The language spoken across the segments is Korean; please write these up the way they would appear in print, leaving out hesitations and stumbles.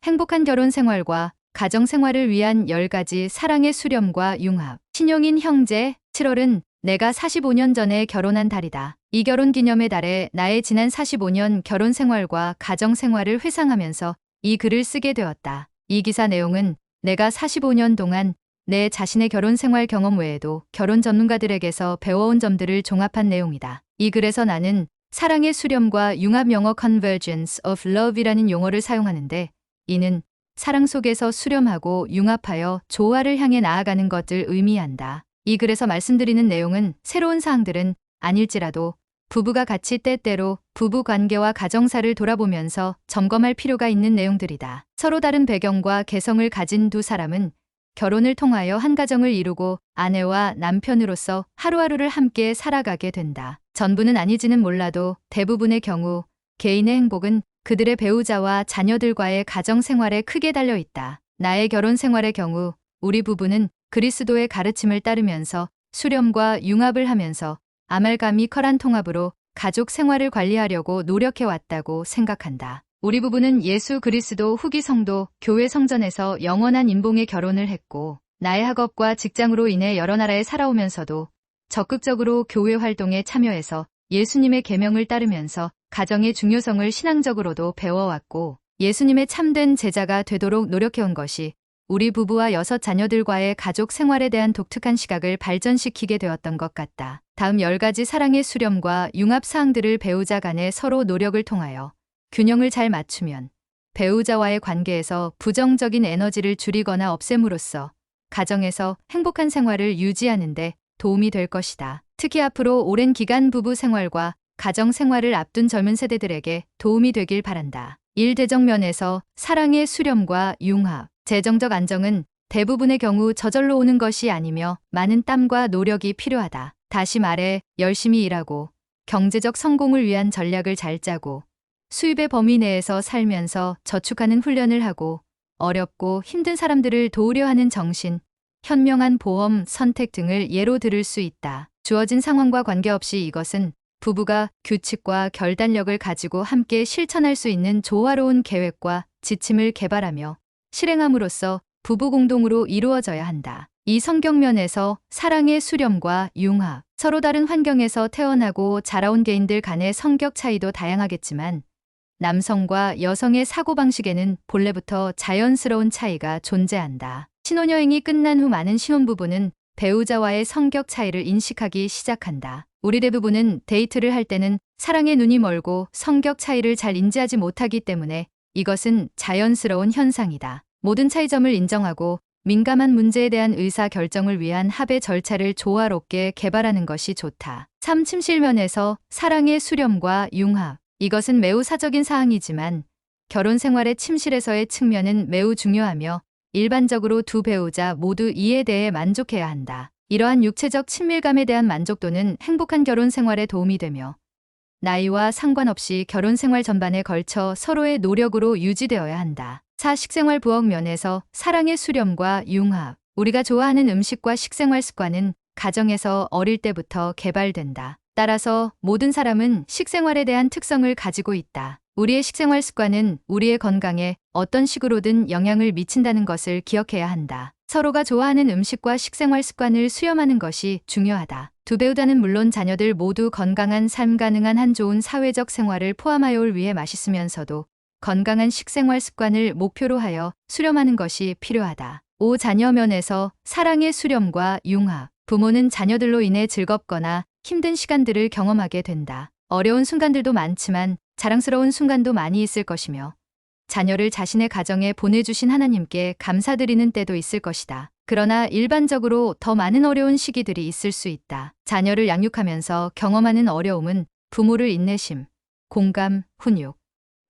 행복한 결혼 생활과 가정 생활을 위한 10가지 사랑의 수렴과 융합. 신용인 형제, 7월은 내가 45년 전에 결혼한 달이다. 이 결혼 기념의 달에 나의 지난 45년 결혼 생활과 가정 생활을 회상하면서 이 글을 쓰게 되었다. 이 기사 내용은 내가 45년 동안 내 자신의 결혼 생활 경험 외에도 결혼 전문가들에게서 배워온 점들을 종합한 내용이다. 이 글에서 나는 사랑의 수렴과 융합, 영어 convergence of love이라는 용어를 사용하는데, 이는 사랑 속에서 수렴하고 융합하여 조화를 향해 나아가는 것을 의미한다. 이 글에서 말씀드리는 내용은 새로운 사항들은 아닐지라도 부부가 같이 때때로 부부 관계와 가정사를 돌아보면서 점검할 필요가 있는 내용들이다. 서로 다른 배경과 개성을 가진 두 사람은 결혼을 통하여 한 가정을 이루고 아내와 남편으로서 하루하루를 함께 살아가게 된다. 전부는 아니지는 몰라도 대부분의 경우 개인의 행복은 그들의 배우자와 자녀들과의 가정 생활에 크게 달려 있다. 나의 결혼 생활의 경우 우리 부부는 그리스도의 가르침을 따르면서 수렴과 융합을 하면서 아말가미컬한 통합으로 가족 생활을 관리하려고 노력해 왔다고 생각한다. 우리 부부는 예수 그리스도 후기 성도 교회 성전에서 영원한 인봉의 결혼을 했고, 나의 학업과 직장으로 인해 여러 나라에 살아오면서도 적극적으로 교회 활동에 참여해서 예수님의 계명을 따르면서 가정의 중요성을 신앙적으로도 배워왔고, 예수님의 참된 제자가 되도록 노력해온 것이 우리 부부와 6 자녀들과의 가족 생활에 대한 독특한 시각을 발전시키게 되었던 것 같다. 다음 10가지 사랑의 수렴과 융합 사항들을 배우자 간에 서로 노력을 통하여 균형을 잘 맞추면 배우자와의 관계에서 부정적인 에너지를 줄이거나 없앰으로써 가정에서 행복한 생활을 유지하는 데 도움이 될 것이다. 특히 앞으로 오랜 기간 부부 생활과 가정 생활을 앞둔 젊은 세대들에게 도움이 되길 바란다. 일대적 면에서 사랑의 수렴과 융합. 재정적 안정은 대부분의 경우 저절로 오는 것이 아니며 많은 땀과 노력이 필요하다. 다시 말해 열심히 일하고 경제적 성공을 위한 전략을 잘 짜고 수입의 범위 내에서 살면서 저축하는 훈련을 하고 어렵고 힘든 사람들을 도우려 하는 정신, 현명한 보험 선택 등을 예로 들을 수 있다. 주어진 상황과 관계없이 이것은 부부가 규칙과 결단력을 가지고 함께 실천할 수 있는 조화로운 계획과 지침을 개발하며 실행함으로써 부부 공동으로 이루어져야 한다. 이 성경면에서 사랑의 수렴과 융합. 서로 다른 환경에서 태어나고 자라온 개인들 간의 성격 차이도 다양하겠지만 남성과 여성의 사고방식에는 본래부터 자연스러운 차이가 존재한다. 신혼여행이 끝난 후 많은 신혼부부는 배우자와의 성격 차이를 인식하기 시작한다. 우리 대부분은 데이트를 할 때는 사랑의 눈이 멀고 성격 차이를 잘 인지하지 못하기 때문에 이것은 자연스러운 현상이다. 모든 차이점을 인정하고 민감한 문제에 대한 의사 결정을 위한 합의 절차를 조화롭게 개발하는 것이 좋다. 삶 침실면에서 사랑의 수렴과 융합. 이것은 매우 사적인 사항이지만 결혼 생활의 침실에서의 측면은 매우 중요하며 일반적으로 두 배우자 모두 이에 대해 만족해야 한다. 이러한 육체적 친밀감에 대한 만족도는 행복한 결혼 생활에 도움이 되며 나이와 상관없이 결혼 생활 전반에 걸쳐 서로의 노력으로 유지되어야 한다. 식생활 부엌 면에서 사랑의 수렴과 융합. 우리가 좋아하는 음식과 식생활 습관은 가정에서 어릴 때부터 개발된다. 따라서 모든 사람은 식생활에 대한 특성을 가지고 있다. 우리의 식생활 습관은 우리의 건강에 어떤 식으로든 영향을 미친다는 것을 기억해야 한다. 서로가 좋아하는 음식과 식생활 습관을 수렴하는 것이 중요하다. 두 배우자는 물론 자녀들 모두 건강한 삶 가능한 한 좋은 사회적 생활을 포함하여를 위해 맛있으면서도 건강한 식생활 습관을 목표로 하여 수렴하는 것이 필요하다. 자녀 면에서 사랑의 수렴과 융합. 부모는 자녀들로 인해 즐겁거나 힘든 시간들을 경험하게 된다. 어려운 순간들도 많지만 자랑스러운 순간도 많이 있을 것이며 자녀를 자신의 가정에 보내주신 하나님께 감사드리는 때도 있을 것이다. 그러나 일반적으로 더 많은 어려운 시기들이 있을 수 있다. 자녀를 양육하면서 경험하는 어려움은 부모를 인내심, 공감, 훈육,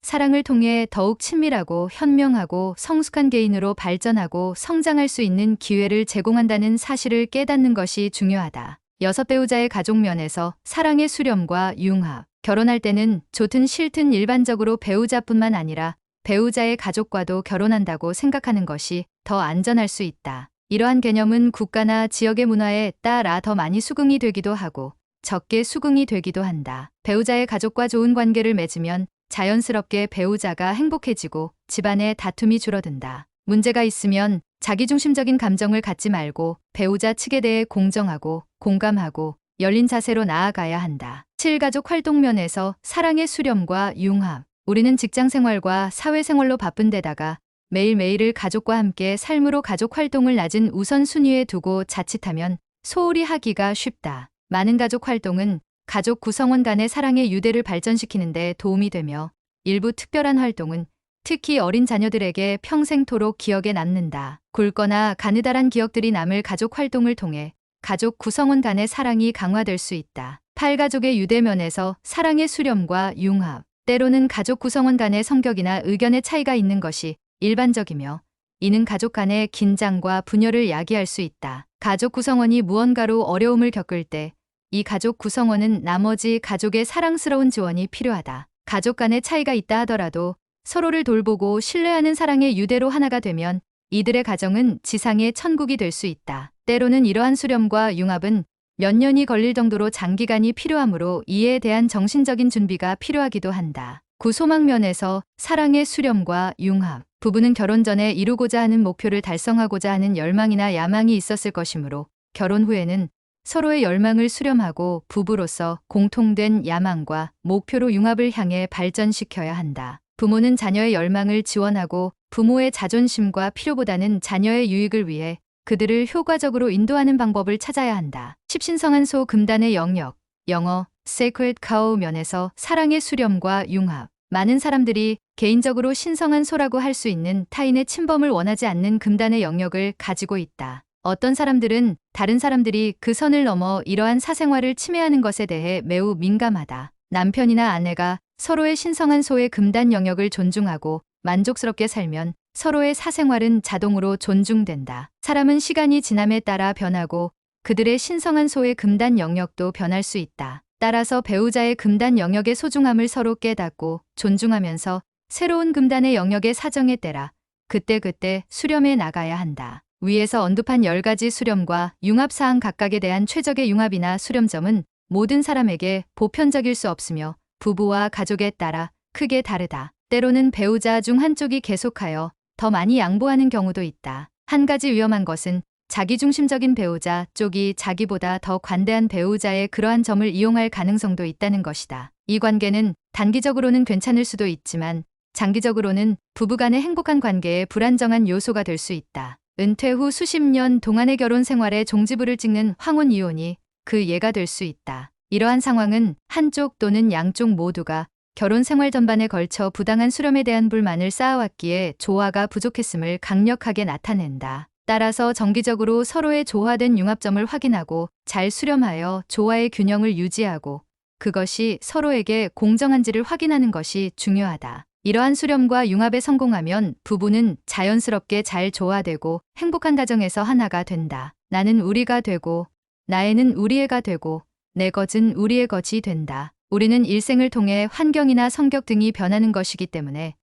사랑을 통해 더욱 친밀하고 현명하고 성숙한 개인으로 발전하고 성장할 수 있는 기회를 제공한다는 사실을 깨닫는 것이 중요하다. 6 배우자의 가족 면에서 사랑의 수렴과 융합. 결혼할 때는 좋든 싫든 일반적으로 배우자뿐만 아니라 배우자의 가족과도 결혼한다고 생각하는 것이 더 안전할 수 있다. 이러한 개념은 국가나 지역의 문화에 따라 더 많이 수긍이 되기도 하고 적게 수긍이 되기도 한다. 배우자의 가족과 좋은 관계를 맺으면 자연스럽게 배우자가 행복해지고 집안의 다툼이 줄어든다. 문제가 있으면 자기중심적인 감정을 갖지 말고 배우자 측에 대해 공정하고 공감하고 열린 자세로 나아가야 한다. 7. 가족 활동 면에서 사랑의 수렴과 융합. 우리는 직장 생활과 사회 생활로 바쁜 데다가 매일매일을 가족과 함께 삶으로 가족 활동을 낮은 우선순위에 두고 자칫하면 소홀히 하기가 쉽다. 많은 가족 활동은 가족 구성원 간의 사랑의 유대를 발전시키는 데 도움이 되며 일부 특별한 활동은 특히 어린 자녀들에게 평생토록 기억에 남는다. 굵거나 가느다란 기억들이 남을 가족 활동을 통해 가족 구성원 간의 사랑이 강화될 수 있다. 8. 가족의 유대면에서 사랑의 수렴과 융합. 때로는 가족 구성원 간의 성격이나 의견의 차이가 있는 것이 일반적이며 이는 가족 간의 긴장과 분열을 야기할 수 있다. 가족 구성원이 무언가로 어려움을 겪을 때 이 가족 구성원은 나머지 가족의 사랑스러운 지원이 필요하다. 가족 간의 차이가 있다 하더라도 서로를 돌보고 신뢰하는 사랑의 유대로 하나가 되면 이들의 가정은 지상의 천국이 될 수 있다. 때로는 이러한 수렴과 융합은 몇 년이 걸릴 정도로 장기간이 필요하므로 이에 대한 정신적인 준비가 필요하기도 한다. 9. 소망면에서 사랑의 수렴과 융합. 부부는 결혼 전에 이루고자 하는 목표를 달성하고자 하는 열망이나 야망이 있었을 것이므로 결혼 후에는 서로의 열망을 수렴하고 부부로서 공통된 야망과 목표로 융합을 향해 발전시켜야 한다. 부모는 자녀의 열망을 지원하고 부모의 자존심과 필요보다는 자녀의 유익을 위해 그들을 효과적으로 인도하는 방법을 찾아야 한다. 10. 신성한 소 금단의 영역. 영어 Sacred Cow 면에서 사랑의 수렴과 융합. 많은 사람들이 개인적으로 신성한 소라고 할 수 있는 타인의 침범을 원하지 않는 금단의 영역을 가지고 있다. 어떤 사람들은 다른 사람들이 그 선을 넘어 이러한 사생활을 침해하는 것에 대해 매우 민감하다. 남편이나 아내가 서로의 신성한 소의 금단 영역을 존중하고 만족스럽게 살면 서로의 사생활은 자동으로 존중된다. 사람은 시간이 지남에 따라 변하고 그들의 신성한 소의 금단 영역도 변할 수 있다. 따라서 배우자의 금단 영역의 소중함을 서로 깨닫고 존중하면서 새로운 금단의 영역의 사정에 따라 그때그때 수렴해 나가야 한다. 위에서 언급한 10가지 수렴과 융합사항 각각에 대한 최적의 융합이나 수렴점은 모든 사람에게 보편적일 수 없으며 부부와 가족에 따라 크게 다르다. 때로는 배우자 중 한쪽이 계속하여 더 많이 양보하는 경우도 있다. 한 가지 위험한 것은 자기중심적인 배우자 쪽이 자기보다 더 관대한 배우자의 그러한 점을 이용할 가능성도 있다는 것이다. 이 관계는 단기적으로는 괜찮을 수도 있지만 장기적으로는 부부간의 행복한 관계에 불안정한 요소가 될 수 있다. 은퇴 후 수십 년 동안의 결혼 생활에 종지부를 찍는 황혼 이혼이 그 예가 될 수 있다. 이러한 상황은 한쪽 또는 양쪽 모두가 결혼 생활 전반에 걸쳐 부당한 수렴에 대한 불만을 쌓아왔기에 조화가 부족했음을 강력하게 나타낸다. 따라서 정기적으로 서로의 조화된 융합점을 확인하고 잘 수렴하여 조화의 균형을 유지하고 그것이 서로에게 공정한지를 확인하는 것이 중요하다. 이러한 수렴과 융합에 성공하면 부부는 자연스럽게 잘 조화되고 행복한 가정에서 하나가 된다. 나는 우리가 되고 나애는 우리애가 되고 내 것은 우리의 것이 된다. 우리는 일생을 통해 환경이나 성격 등이 변하는 것이기 때문에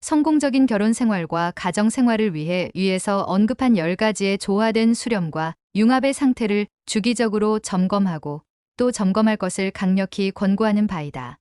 성공적인 결혼 생활과 가정 생활을 위해 위에서 언급한 10가지의 조화된 수렴과 융합의 상태를 주기적으로 점검하고 또 점검할 것을 강력히 권고하는 바이다.